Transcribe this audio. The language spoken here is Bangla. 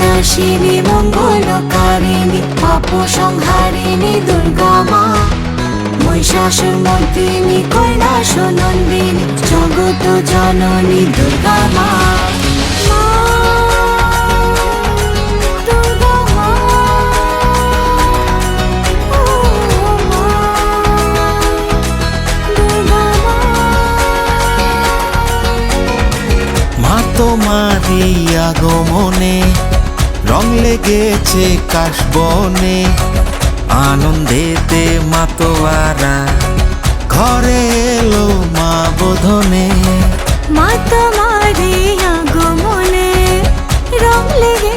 বিনাশিনী মঙ্গলকারিণী পাপ সংহারিণী দুর্গা মা, মহিষাসুর মর্দিনী কৈলাস নন্দিনী জগত জননী দুর্গা মা। তোমারই আগমনে রং লেগেছে কাশবনে, আনন্দেতে মাতোয়ারা ঘরে এলো মা বোধনে। মা তোমারই আগমনে রং লেগে